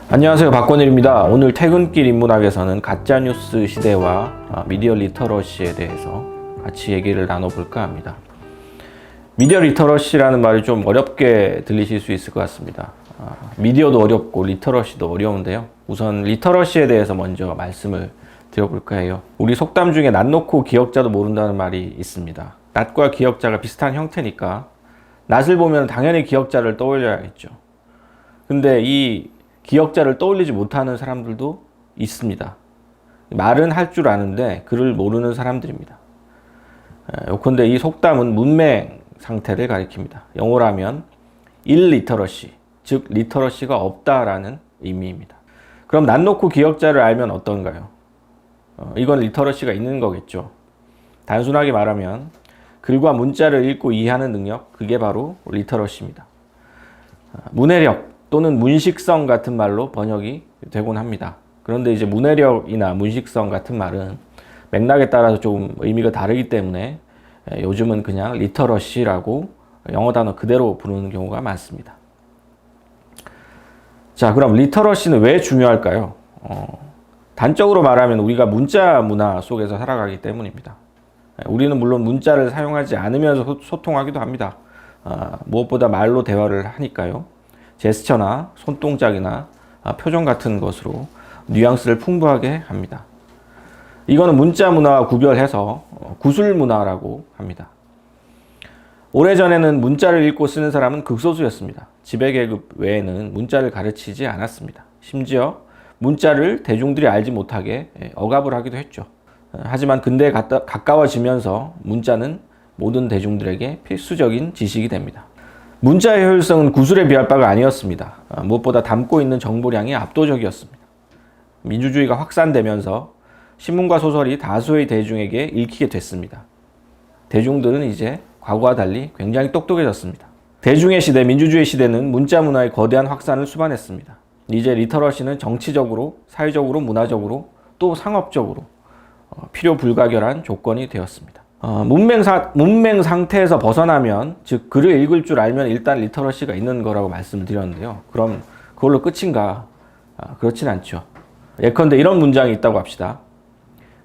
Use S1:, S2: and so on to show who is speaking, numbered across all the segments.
S1: 안녕하세요, 박권일입니다. 오늘 퇴근길 인문학에서는 가짜뉴스 시대와 미디어 리터러시에 대해서 같이 얘기를 나눠볼까 합니다. 미디어 리터러시라는 말이 좀 어렵게 들리실 수 있을 것 같습니다. 미디어도 어렵고 리터러시도 어려운데요. 우선 리터러시에 대해서 먼저 말씀을 드려볼까 해요. 우리 속담 중에 낯 놓고 기역자도 모른다는 말이 있습니다. 낯과 기역자가 비슷한 형태니까 낯을 보면 당연히 기역자를 떠올려야겠죠. 근데 이 기역자를 떠올리지 못하는 사람들도 있습니다. 말은 할 줄 아는데 글을 모르는 사람들입니다. 요컨대 이 속담은 문맹 상태를 가리킵니다. 영어로 하면 일리터러시, 즉 리터러시가 없다라는 의미입니다. 그럼 낯 놓고 기역자를 알면 어떤가요? 이건 리터러시가 있는 거겠죠. 단순하게 말하면 글과 문자를 읽고 이해하는 능력, 그게 바로 리터러시입니다. 문해력 또는 문식성 같은 말로 번역이 되곤 합니다. 그런데 이제 문해력이나 문식성 같은 말은 맥락에 따라서 조금 의미가 다르기 때문에 요즘은 그냥 리터러시라고 영어 단어 그대로 부르는 경우가 많습니다. 자, 그럼 리터러시는 왜 중요할까요? 단적으로 말하면 우리가 문자 문화 속에서 살아가기 때문입니다. 우리는 물론 문자를 사용하지 않으면서 소통하기도 합니다. 무엇보다 말로 대화를 하니까요. 제스처나 손동작이나 표정 같은 것으로 뉘앙스를 풍부하게 합니다. 이거는 문자 문화와 구별해서 구술 문화라고 합니다. 오래전에는 문자를 읽고 쓰는 사람은 극소수였습니다. 지배계급 외에는 문자를 가르치지 않았습니다. 심지어 문자를 대중들이 알지 못하게 억압을 하기도 했죠. 하지만 근대에 가까워지면서 문자는 모든 대중들에게 필수적인 지식이 됩니다. 문자의 효율성은 구술에 비할 바가 아니었습니다. 무엇보다 담고 있는 정보량이 압도적이었습니다. 민주주의가 확산되면서 신문과 소설이 다수의 대중에게 읽히게 됐습니다. 대중들은 이제 과거와 달리 굉장히 똑똑해졌습니다. 대중의 시대, 민주주의 시대는 문자 문화의 거대한 확산을 수반했습니다. 이제 리터러시는 정치적으로, 사회적으로, 문화적으로, 또 상업적으로 필요 불가결한 조건이 되었습니다. 문맹 상태에서 벗어나면, 즉 글을 읽을 줄 알면 일단 리터러시가 있는 거라고 말씀을 드렸는데요. 그럼 그걸로 끝인가? 그렇진 않죠. 예컨대 이런 문장이 있다고 합시다.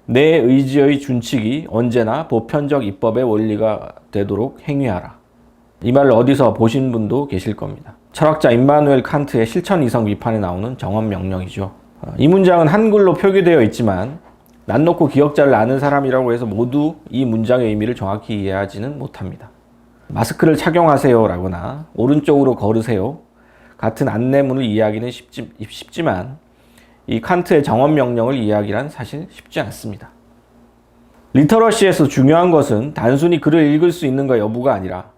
S1: 내 의지의 준칙이 언제나 보편적 입법의 원리가 되도록 행위하라. 이 말을 어디서 보신 분도 계실 겁니다. 철학자 임마누엘 칸트의 실천 이성 비판에 나오는 정언 명령이죠. 이 문장은 한글로 표기되어 있지만 낯 놓고 기역자를 아는 사람이라고 해서 모두 이 문장의 의미를 정확히 이해하지는 못합니다. 마스크를 착용하세요 라거나 오른쪽으로 걸으세요 같은 안내문을 이해하기는 쉽지만 이 칸트의 정언 명령을 이해하기란 사실 쉽지 않습니다. 리터러시에서 중요한 것은 단순히 글을 읽을 수 있는가 여부가 아니라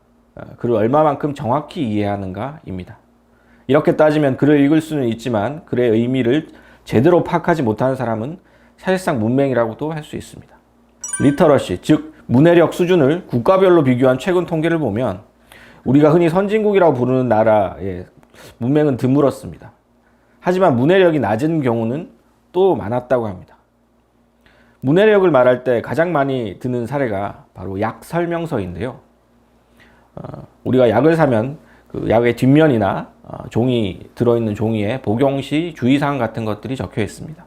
S1: 글을 얼마만큼 정확히 이해하는가입니다. 이렇게 따지면 글을 읽을 수는 있지만 글의 의미를 제대로 파악하지 못하는 사람은 사실상 문맹이라고도 할 수 있습니다. 리터러시, 즉 문해력 수준을 국가별로 비교한 최근 통계를 보면 우리가 흔히 선진국이라고 부르는 나라의 문맹은 드물었습니다. 하지만 문해력이 낮은 경우는 또 많았다고 합니다. 문해력을 말할 때 가장 많이 드는 사례가 바로 약 설명서인데요. 우리가 약을 사면 그 약의 뒷면이나 들어있는 종이에 복용시 주의사항 같은 것들이 적혀 있습니다.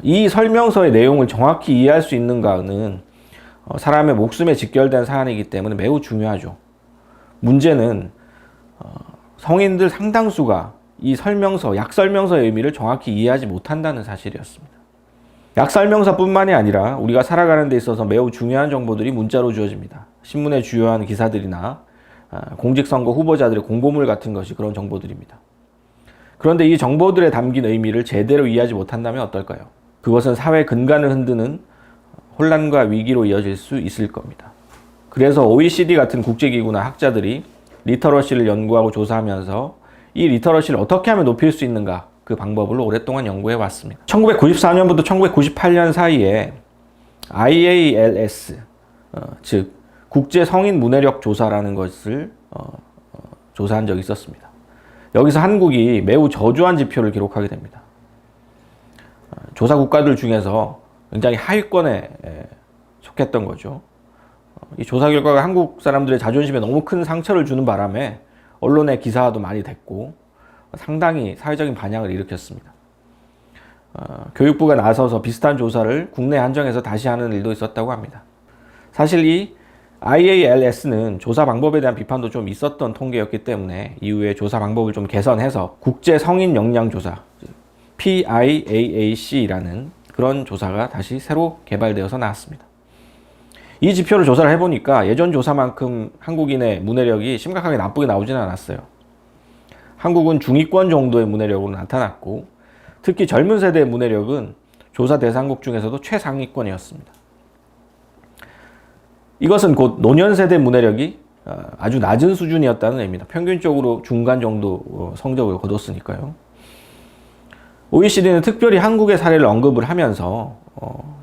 S1: 이 설명서의 내용을 정확히 이해할 수 있는가는 사람의 목숨에 직결된 사안이기 때문에 매우 중요하죠. 문제는 성인들 상당수가 이 약 설명서의 의미를 정확히 이해하지 못한다는 사실이었습니다. 약 설명서뿐만이 아니라 우리가 살아가는 데 있어서 매우 중요한 정보들이 문자로 주어집니다. 신문의 주요한 기사들이나 공직선거 후보자들의 공보물 같은 것이 그런 정보들입니다. 그런데 이 정보들에 담긴 의미를 제대로 이해하지 못한다면 어떨까요? 그것은 사회 근간을 흔드는 혼란과 위기로 이어질 수 있을 겁니다. 그래서 OECD 같은 국제기구나 학자들이 리터러시를 연구하고 조사하면서 이 리터러시를 어떻게 하면 높일 수 있는가, 그 방법을 오랫동안 연구해 왔습니다. 1994년부터 1998년 사이에 IALS, 즉 국제 성인 문해력 조사라는 것을 조사한 적이 있었습니다. 여기서 한국이 매우 저조한 지표를 기록하게 됩니다. 조사 국가들 중에서 굉장히 하위권에 속했던 거죠. 이 조사 결과가 한국 사람들의 자존심에 너무 큰 상처를 주는 바람에 언론의 기사도 많이 됐고 상당히 사회적인 반향을 일으켰습니다. 교육부가 나서서 비슷한 조사를 국내 한정해서 다시 하는 일도 있었다고 합니다. 사실 이 IALS는 조사 방법에 대한 비판도 좀 있었던 통계였기 때문에 이후에 조사 방법을 좀 개선해서 국제 성인 역량 조사 PIAAC라는 그런 조사가 다시 새로 개발되어서 나왔습니다. 이 지표를 조사를 해보니까 예전 조사만큼 한국인의 문해력이 심각하게 나쁘게 나오지는 않았어요. 한국은 중위권 정도의 문해력으로 나타났고 특히 젊은 세대의 문해력은 조사 대상국 중에서도 최상위권이었습니다. 이것은 곧 노년 세대 문해력이 아주 낮은 수준이었다는 의미입니다. 평균적으로 중간 정도 성적을 거뒀으니까요. OECD는 특별히 한국의 사례를 언급을 하면서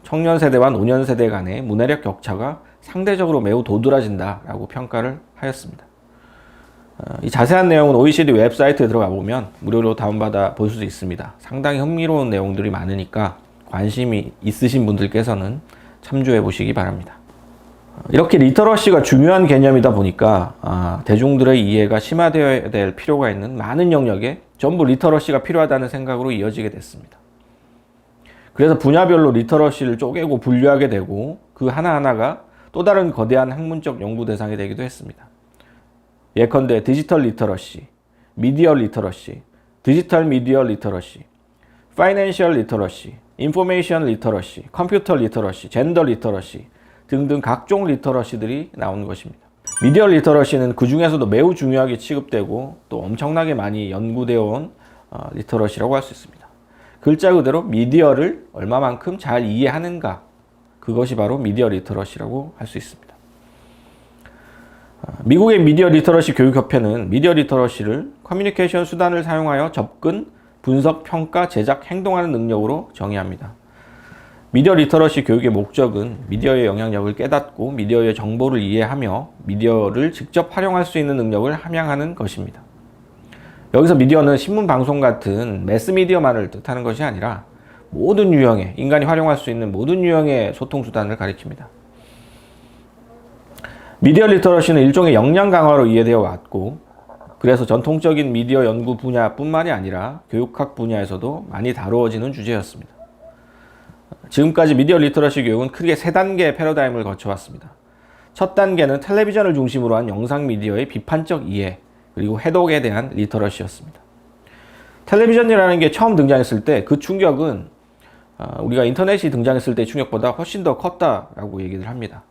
S1: 청년 세대와 노년 세대 간의 문해력 격차가 상대적으로 매우 도드라진다라고 평가를 하였습니다. 이 자세한 내용은 OECD 웹사이트에 들어가 보면 무료로 다운받아 볼 수 있습니다. 상당히 흥미로운 내용들이 많으니까 관심이 있으신 분들께서는 참조해 보시기 바랍니다. 이렇게 리터러시가 중요한 개념이다 보니까 대중들의 이해가 심화되어야 될 필요가 있는 많은 영역에 전부 리터러시가 필요하다는 생각으로 이어지게 됐습니다. 그래서 분야별로 리터러시를 쪼개고 분류하게 되고 그 하나하나가 또 다른 거대한 학문적 연구 대상이 되기도 했습니다. 예컨대 디지털 리터러시, 미디어 리터러시, 디지털 미디어 리터러시, 파이낸셜 리터러시, 인포메이션 리터러시, 컴퓨터 리터러시, 젠더 리터러시 등등 각종 리터러시들이 나온 것입니다. 미디어 리터러시는 그 중에서도 매우 중요하게 취급되고 또 엄청나게 많이 연구되어 온 리터러시라고 할 수 있습니다. 글자 그대로 미디어를 얼마만큼 잘 이해하는가, 그것이 바로 미디어 리터러시라고 할 수 있습니다. 미국의 미디어 리터러시 교육협회는 미디어 리터러시를 커뮤니케이션 수단을 사용하여 접근, 분석, 평가, 제작, 행동하는 능력으로 정의합니다. 미디어 리터러시 교육의 목적은 미디어의 영향력을 깨닫고 미디어의 정보를 이해하며 미디어를 직접 활용할 수 있는 능력을 함양하는 것입니다. 여기서 미디어는 신문, 방송 같은 매스미디어만을 뜻하는 것이 아니라 모든 유형의, 인간이 활용할 수 있는 모든 유형의 소통수단을 가리킵니다. 미디어 리터러시는 일종의 역량 강화로 이해되어 왔고 그래서 전통적인 미디어 연구 분야뿐만이 아니라 교육학 분야에서도 많이 다루어지는 주제였습니다. 지금까지 미디어 리터러시 교육은 크게 3단계의 패러다임을 거쳐왔습니다. 첫 단계는 텔레비전을 중심으로 한 영상 미디어의 비판적 이해 그리고 해독에 대한 리터러시였습니다. 텔레비전이라는 게 처음 등장했을 때 그 충격은 우리가 인터넷이 등장했을 때 충격보다 훨씬 더 컸다라고 얘기를 합니다.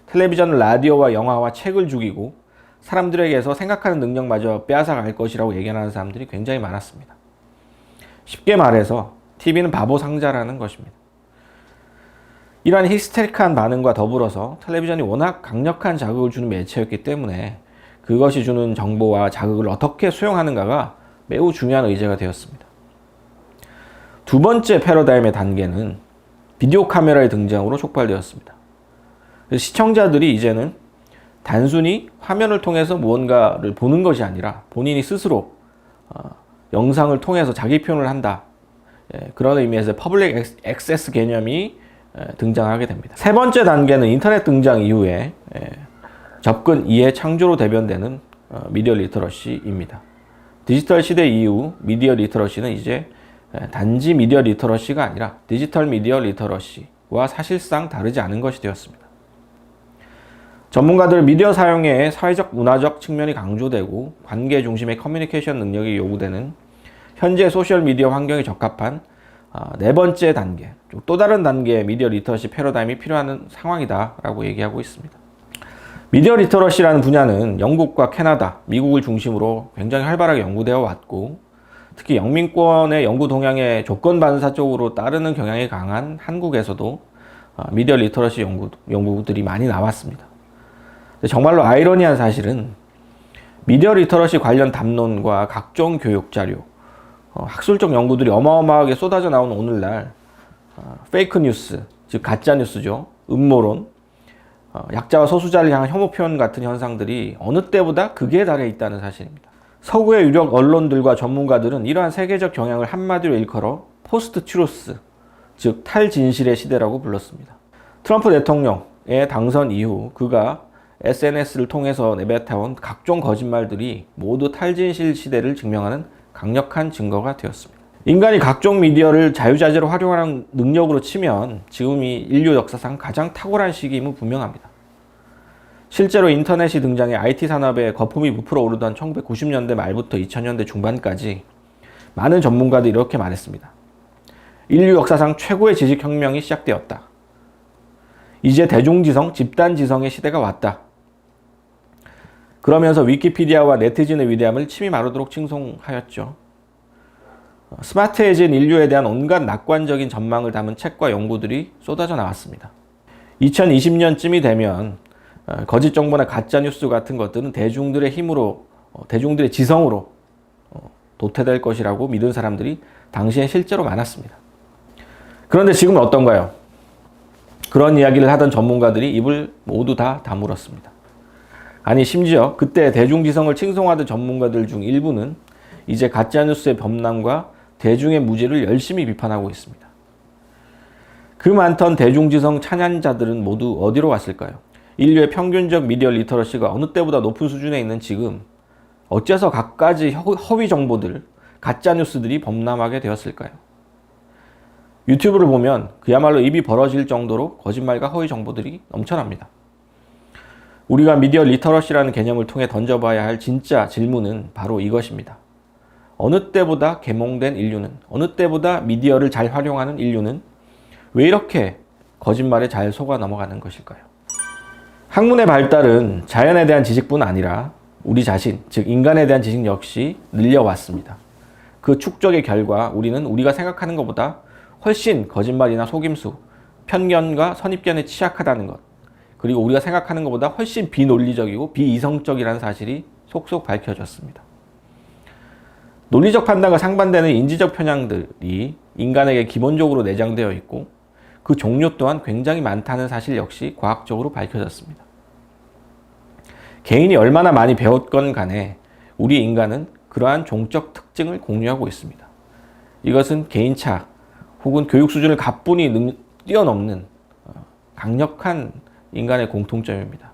S1: 텔레비전은 라디오와 영화와 책을 죽이고 사람들에게서 생각하는 능력마저 빼앗아갈 것이라고 예견하는 사람들이 굉장히 많았습니다. 쉽게 말해서 TV는 바보 상자라는 것입니다. 이러한 히스테릭한 반응과 더불어서 텔레비전이 워낙 강력한 자극을 주는 매체였기 때문에 그것이 주는 정보와 자극을 어떻게 수용하는가가 매우 중요한 의제가 되었습니다. 두 번째 패러다임의 단계는 비디오 카메라의 등장으로 촉발되었습니다. 시청자들이 이제는 단순히 화면을 통해서 무언가를 보는 것이 아니라 본인이 스스로 영상을 통해서 자기 표현을 한다. 그런 의미에서 퍼블릭 액세스 개념이 등장하게 됩니다. 세 번째 단계는 인터넷 등장 이후에 접근, 이해, 창조로 대변되는 미디어 리터러시입니다. 디지털 시대 이후 미디어 리터러시는 이제 단지 미디어 리터러시가 아니라 디지털 미디어 리터러시와 사실상 다르지 않은 것이 되었습니다. 전문가들은 미디어 사용에 사회적, 문화적 측면이 강조되고 관계 중심의 커뮤니케이션 능력이 요구되는 현재 소셜미디어 환경에 적합한 네 번째 단계, 또 다른 단계의 미디어 리터러시 패러다임이 필요한 상황이다라고 얘기하고 있습니다. 미디어 리터러시라는 분야는 영국과 캐나다, 미국을 중심으로 굉장히 활발하게 연구되어 왔고 특히 영민권의 연구 동향에 조건 반사 쪽으로 따르는 경향이 강한 한국에서도 미디어 리터러시 연구들이 많이 나왔습니다. 정말로 아이러니한 사실은 미디어 리터러시 관련 담론과 각종 교육 자료, 학술적 연구들이 어마어마하게 쏟아져 나오는 오늘날 페이크 뉴스, 즉 가짜 뉴스죠. 음모론, 약자와 소수자를 향한 혐오 표현 같은 현상들이 어느 때보다 극에 달해 있다는 사실입니다. 서구의 유력 언론들과 전문가들은 이러한 세계적 경향을 한마디로 일컬어 포스트 트루스, 즉 탈진실의 시대라고 불렀습니다. 트럼프 대통령의 당선 이후 그가 SNS를 통해서 내뱉어온 각종 거짓말들이 모두 탈진실 시대를 증명하는 강력한 증거가 되었습니다. 인간이 각종 미디어를 자유자재로 활용하는 능력으로 치면 지금이 인류 역사상 가장 탁월한 시기임은 분명합니다. 실제로 인터넷이 등장해 IT 산업에 거품이 부풀어 오르던 1990년대 말부터 2000년대 중반까지 많은 전문가들이 이렇게 말했습니다. 인류 역사상 최고의 지식혁명이 시작되었다. 이제 대중지성, 집단지성의 시대가 왔다. 그러면서 위키피디아와 네티즌의 위대함을 침이 마르도록 칭송하였죠. 스마트해진 인류에 대한 온갖 낙관적인 전망을 담은 책과 연구들이 쏟아져 나왔습니다. 2020년쯤이 되면 거짓 정보나 가짜 뉴스 같은 것들은 대중들의 힘으로, 대중들의 지성으로 도태될 것이라고 믿은 사람들이 당시에 실제로 많았습니다. 그런데 지금은 어떤가요? 그런 이야기를 하던 전문가들이 입을 모두 다 다물었습니다. 아니, 심지어 그때 대중지성을 칭송하던 전문가들 중 일부는 이제 가짜뉴스의 범람과 대중의 무지를 열심히 비판하고 있습니다. 그 많던 대중지성 찬양자들은 모두 어디로 왔을까요? 인류의 평균적 미디어 리터러시가 어느 때보다 높은 수준에 있는 지금 어째서 갖가지 허위 정보들, 가짜뉴스들이 범람하게 되었을까요? 유튜브를 보면 그야말로 입이 벌어질 정도로 거짓말과 허위 정보들이 넘쳐납니다. 우리가 미디어 리터러시라는 개념을 통해 던져봐야 할 진짜 질문은 바로 이것입니다. 어느 때보다 계몽된 인류는, 어느 때보다 미디어를 잘 활용하는 인류는 왜 이렇게 거짓말에 잘 속아 넘어가는 것일까요? 학문의 발달은 자연에 대한 지식뿐 아니라 우리 자신, 즉 인간에 대한 지식 역시 늘려왔습니다. 그 축적의 결과 우리는 우리가 생각하는 것보다 훨씬 거짓말이나 속임수, 편견과 선입견에 취약하다는 것, 그리고 우리가 생각하는 것보다 훨씬 비논리적이고 비이성적이라는 사실이 속속 밝혀졌습니다. 논리적 판단과 상반되는 인지적 편향들이 인간에게 기본적으로 내장되어 있고 그 종류 또한 굉장히 많다는 사실 역시 과학적으로 밝혀졌습니다. 개인이 얼마나 많이 배웠건 간에 우리 인간은 그러한 종적 특징을 공유하고 있습니다. 이것은 개인차 혹은 교육 수준을 가뿐히 뛰어넘는 강력한 인간의 공통점입니다.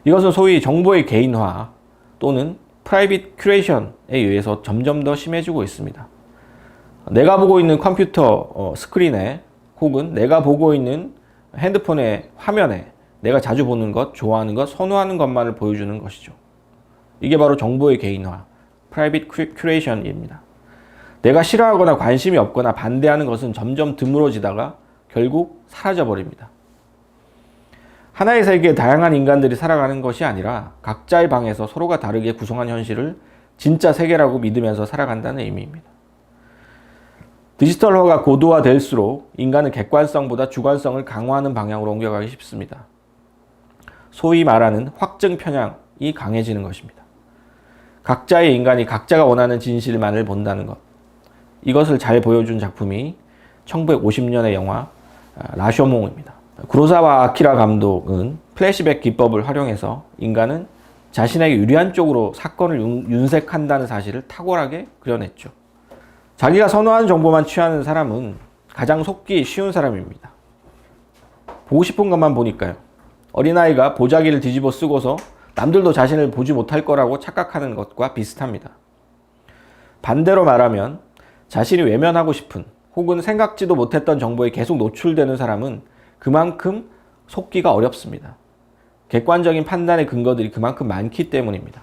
S1: 이것은 소위 정보의 개인화 또는 프라이빗 큐레이션에 의해서 점점 더 심해지고 있습니다. 내가 보고 있는 컴퓨터 스크린에 혹은 내가 보고 있는 핸드폰의 화면에 내가 자주 보는 것, 좋아하는 것, 선호하는 것만을 보여주는 것이죠. 이게 바로 정보의 개인화, 프라이빗 큐레이션입니다. 내가 싫어하거나 관심이 없거나 반대하는 것은 점점 드물어지다가 결국 사라져버립니다. 하나의 세계에 다양한 인간들이 살아가는 것이 아니라 각자의 방에서 서로가 다르게 구성한 현실을 진짜 세계라고 믿으면서 살아간다는 의미입니다. 디지털화가 고도화될수록 인간은 객관성보다 주관성을 강화하는 방향으로 옮겨가기 쉽습니다. 소위 말하는 확증 편향이 강해지는 것입니다. 각자의 인간이 각자가 원하는 진실만을 본다는 것. 이것을 잘 보여준 작품이 1950년의 영화 라쇼몽입니다. 구로사와 아키라 감독은 플래시백 기법을 활용해서 인간은 자신에게 유리한 쪽으로 사건을 윤색한다는 사실을 탁월하게 그려냈죠. 자기가 선호하는 정보만 취하는 사람은 가장 속기 쉬운 사람입니다. 보고 싶은 것만 보니까요. 어린아이가 보자기를 뒤집어 쓰고서 남들도 자신을 보지 못할 거라고 착각하는 것과 비슷합니다. 반대로 말하면 자신이 외면하고 싶은 혹은 생각지도 못했던 정보에 계속 노출되는 사람은 그만큼 속기가 어렵습니다. 객관적인 판단의 근거들이 그만큼 많기 때문입니다.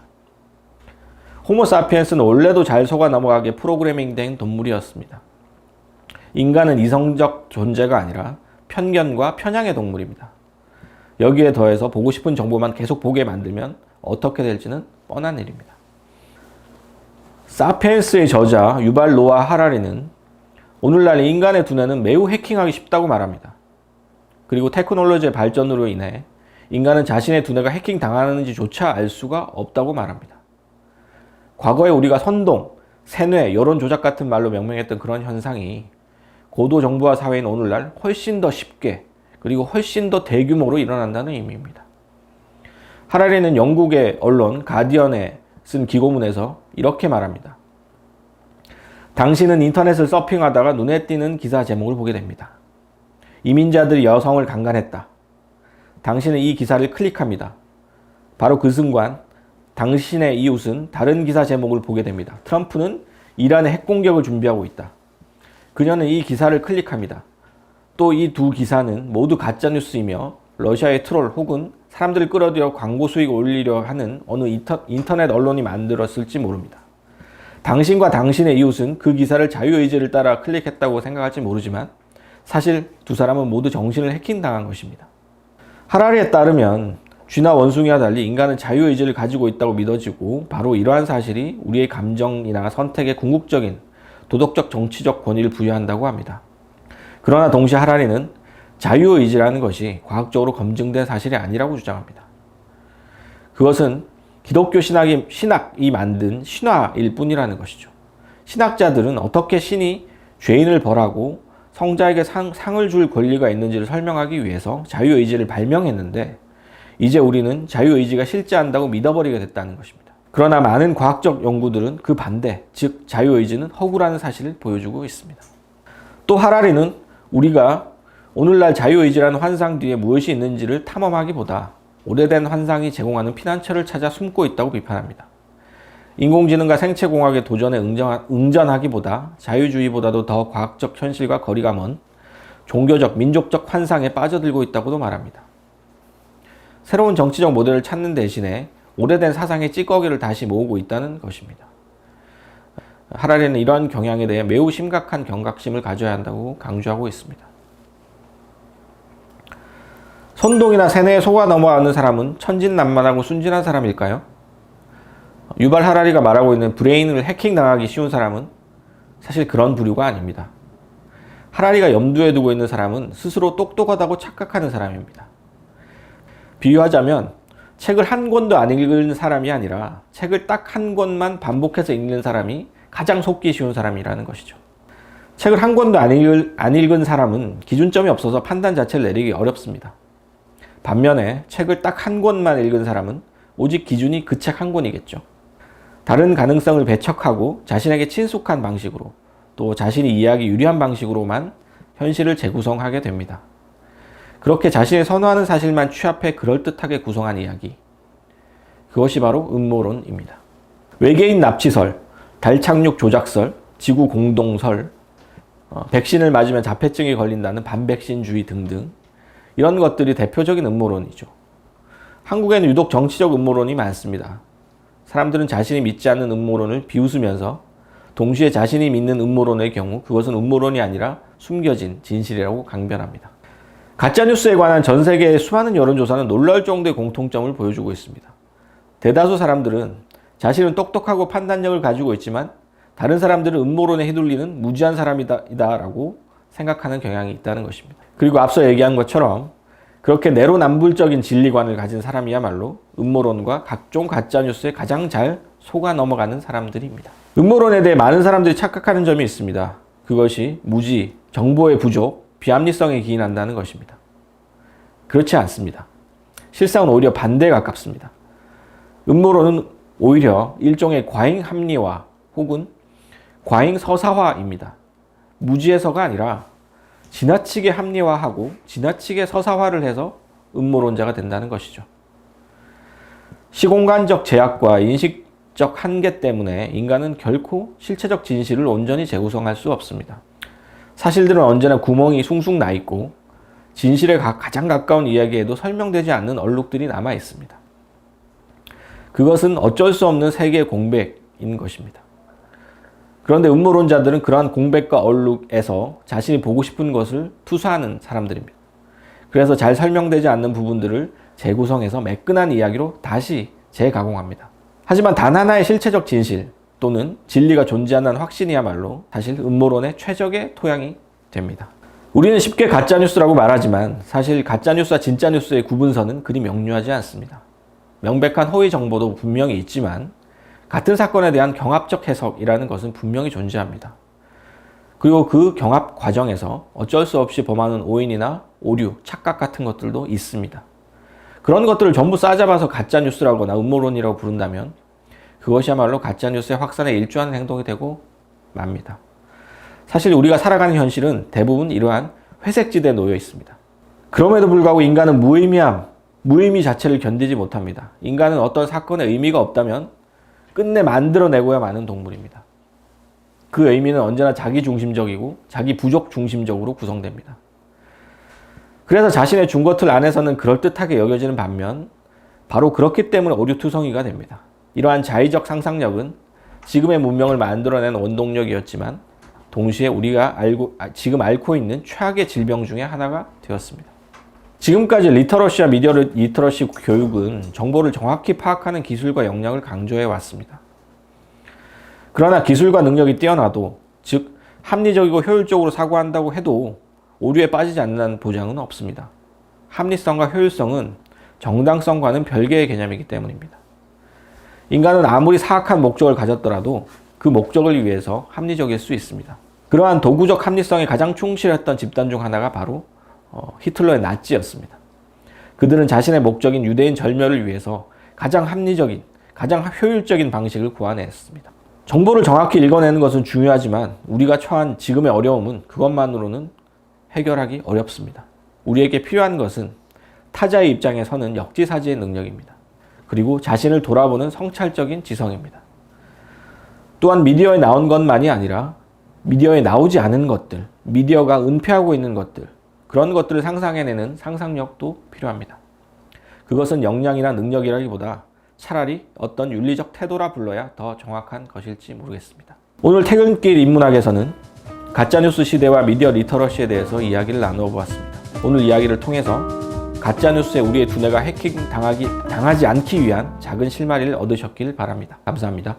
S1: 호모사피엔스는 원래도 잘 속아 넘어가게 프로그래밍된 동물이었습니다. 인간은 이성적 존재가 아니라 편견과 편향의 동물입니다. 여기에 더해서 보고 싶은 정보만 계속 보게 만들면 어떻게 될지는 뻔한 일입니다. 사피엔스의 저자 유발 노아 하라리는 오늘날 인간의 두뇌는 매우 해킹하기 쉽다고 말합니다. 그리고 테크놀로지의 발전으로 인해 인간은 자신의 두뇌가 해킹 당하는지조차 알 수가 없다고 말합니다. 과거에 우리가 선동, 세뇌, 여론 조작 같은 말로 명명했던 그런 현상이 고도 정보화 사회인 오늘날 훨씬 더 쉽게 그리고 훨씬 더 대규모로 일어난다는 의미입니다. 하라리는 영국의 언론 가디언에 쓴 기고문에서 이렇게 말합니다. 당신은 인터넷을 서핑하다가 눈에 띄는 기사 제목을 보게 됩니다. 이민자들이 여성을 강간했다. 당신은 이 기사를 클릭합니다. 바로 그 순간 당신의 이웃은 다른 기사 제목을 보게 됩니다. 트럼프는 이란의 핵공격을 준비하고 있다. 그녀는 이 기사를 클릭합니다. 또 이 두 기사는 모두 가짜뉴스이며 러시아의 트롤 혹은 사람들을 끌어들여 광고 수익을 올리려 하는 어느 인터넷 언론이 만들었을지 모릅니다. 당신과 당신의 이웃은 그 기사를 자유의지를 따라 클릭했다고 생각할지 모르지만 사실 두 사람은 모두 정신을 해킹당한 것입니다. 하라리에 따르면 쥐나 원숭이와 달리 인간은 자유의지를 가지고 있다고 믿어지고 바로 이러한 사실이 우리의 감정이나 선택에 궁극적인 도덕적 정치적 권위를 부여한다고 합니다. 그러나 동시에 하라리는 자유의지라는 것이 과학적으로 검증된 사실이 아니라고 주장합니다. 그것은 기독교 신학이 만든 신화일 뿐이라는 것이죠. 신학자들은 어떻게 신이 죄인을 벌하고 성자에게 상을 줄 권리가 있는지를 설명하기 위해서 자유의지를 발명했는데 이제 우리는 자유의지가 실제한다고 믿어버리게 됐다는 것입니다. 그러나 많은 과학적 연구들은 그 반대, 즉 자유의지는 허구라는 사실을 보여주고 있습니다. 또 하라리는 우리가 오늘날 자유의지라는 환상 뒤에 무엇이 있는지를 탐험하기보다 오래된 환상이 제공하는 피난처를 찾아 숨고 있다고 비판합니다. 인공지능과 생체공학의 도전에 응전하기보다 자유주의보다도 더 과학적 현실과 거리가 먼 종교적, 민족적 환상에 빠져들고 있다고도 말합니다. 새로운 정치적 모델을 찾는 대신에 오래된 사상의 찌꺼기를 다시 모으고 있다는 것입니다. 하라리는 이러한 경향에 대해 매우 심각한 경각심을 가져야 한다고 강조하고 있습니다. 선동이나 세뇌에 속아 넘어가는 사람은 천진난만하고 순진한 사람일까요? 유발 하라리가 말하고 있는 브레인을 해킹당하기 쉬운 사람은 사실 그런 부류가 아닙니다. 하라리가 염두에 두고 있는 사람은 스스로 똑똑하다고 착각하는 사람입니다. 비유하자면 책을 한 권도 안 읽은 사람이 아니라 책을 딱 한 권만 반복해서 읽는 사람이 가장 속기 쉬운 사람이라는 것이죠. 책을 한 권도 안 읽은 사람은 기준점이 없어서 판단 자체를 내리기 어렵습니다. 반면에 책을 딱 한 권만 읽은 사람은 오직 기준이 그 책 한 권이겠죠. 다른 가능성을 배척하고 자신에게 친숙한 방식으로 또 자신이 이해하기 유리한 방식으로만 현실을 재구성하게 됩니다. 그렇게 자신이 선호하는 사실만 취합해 그럴듯하게 구성한 이야기. 그것이 바로 음모론입니다. 외계인 납치설, 달 착륙 조작설, 지구 공동설, 백신을 맞으면 자폐증이 걸린다는 반백신주의 등등 이런 것들이 대표적인 음모론이죠. 한국에는 유독 정치적 음모론이 많습니다. 사람들은 자신이 믿지 않는 음모론을 비웃으면서 동시에 자신이 믿는 음모론의 경우 그것은 음모론이 아니라 숨겨진 진실이라고 강변합니다. 가짜뉴스에 관한 전 세계의 수많은 여론조사는 놀라울 정도의 공통점을 보여주고 있습니다. 대다수 사람들은 자신은 똑똑하고 판단력을 가지고 있지만 다른 사람들은 음모론에 휘둘리는 무지한 사람이다라고 생각하는 경향이 있다는 것입니다. 그리고 앞서 얘기한 것처럼 그렇게 내로남불적인 진리관을 가진 사람이야말로 음모론과 각종 가짜뉴스에 가장 잘 속아 넘어가는 사람들입니다. 음모론에 대해 많은 사람들이 착각하는 점이 있습니다. 그것이 무지, 정보의 부족, 비합리성에 기인한다는 것입니다. 그렇지 않습니다. 실상은 오히려 반대에 가깝습니다. 음모론은 오히려 일종의 과잉 합리화 혹은 과잉 서사화입니다. 무지해서가 아니라 지나치게 합리화하고 지나치게 서사화를 해서 음모론자가 된다는 것이죠. 시공간적 제약과 인식적 한계 때문에 인간은 결코 실체적 진실을 온전히 재구성할 수 없습니다. 사실들은 언제나 구멍이 숭숭 나 있고 진실에 가장 가까운 이야기에도 설명되지 않는 얼룩들이 남아 있습니다. 그것은 어쩔 수 없는 세계의 공백인 것입니다. 그런데 음모론자들은 그러한 공백과 얼룩에서 자신이 보고 싶은 것을 투사하는 사람들입니다. 그래서 잘 설명되지 않는 부분들을 재구성해서 매끈한 이야기로 다시 재가공합니다. 하지만 단 하나의 실체적 진실 또는 진리가 존재한다는 확신이야말로 사실 음모론의 최적의 토양이 됩니다. 우리는 쉽게 가짜뉴스라고 말하지만 사실 가짜뉴스와 진짜뉴스의 구분선은 그리 명료하지 않습니다. 명백한 허위 정보도 분명히 있지만 같은 사건에 대한 경합적 해석이라는 것은 분명히 존재합니다. 그리고 그 경합 과정에서 어쩔 수 없이 범하는 오인이나 오류, 착각 같은 것들도 있습니다. 그런 것들을 전부 싸잡아서 가짜뉴스라거나 음모론이라고 부른다면 그것이야말로 가짜뉴스의 확산에 일조하는 행동이 되고 맙니다. 사실 우리가 살아가는 현실은 대부분 이러한 회색지대에 놓여 있습니다. 그럼에도 불구하고 인간은 무의미함 무의미 자체를 견디지 못합니다. 인간은 어떤 사건에 의미가 없다면 끝내 만들어내고야 마는 동물입니다. 그 의미는 언제나 자기 중심적이고 자기 부족 중심적으로 구성됩니다. 그래서 자신의 중거틀 안에서는 그럴듯하게 여겨지는 반면 바로 그렇기 때문에 오류투성이가 됩니다. 이러한 자의적 상상력은 지금의 문명을 만들어낸 원동력이었지만 동시에 우리가 지금 앓고 있는 최악의 질병 중에 하나가 되었습니다. 지금까지 리터러시와 미디어 리터러시 교육은 정보를 정확히 파악하는 기술과 역량을 강조해 왔습니다. 그러나 기술과 능력이 뛰어나도, 즉 합리적이고 효율적으로 사고한다고 해도 오류에 빠지지 않는다는 보장은 없습니다. 합리성과 효율성은 정당성과는 별개의 개념이기 때문입니다. 인간은 아무리 사악한 목적을 가졌더라도 그 목적을 위해서 합리적일 수 있습니다. 그러한 도구적 합리성에 가장 충실했던 집단 중 하나가 바로 히틀러의 나치였습니다. 그들은 자신의 목적인 유대인 절멸을 위해서 가장 합리적인, 가장 효율적인 방식을 고안했습니다. 정보를 정확히 읽어내는 것은 중요하지만 우리가 처한 지금의 어려움은 그것만으로는 해결하기 어렵습니다. 우리에게 필요한 것은 타자의 입장에 서는 역지사지의 능력입니다. 그리고 자신을 돌아보는 성찰적인 지성입니다. 또한 미디어에 나온 것만이 아니라 미디어에 나오지 않은 것들, 미디어가 은폐하고 있는 것들, 그런 것들을 상상해내는 상상력도 필요합니다. 그것은 역량이나 능력이라기보다 차라리 어떤 윤리적 태도라 불러야 더 정확한 것일지 모르겠습니다. 오늘 퇴근길 인문학에서는 가짜뉴스 시대와 미디어 리터러시에 대해서 이야기를 나누어 보았습니다. 오늘 이야기를 통해서 가짜뉴스에 우리의 두뇌가 해킹 당하지 않기 위한 작은 실마리를 얻으셨길 바랍니다. 감사합니다.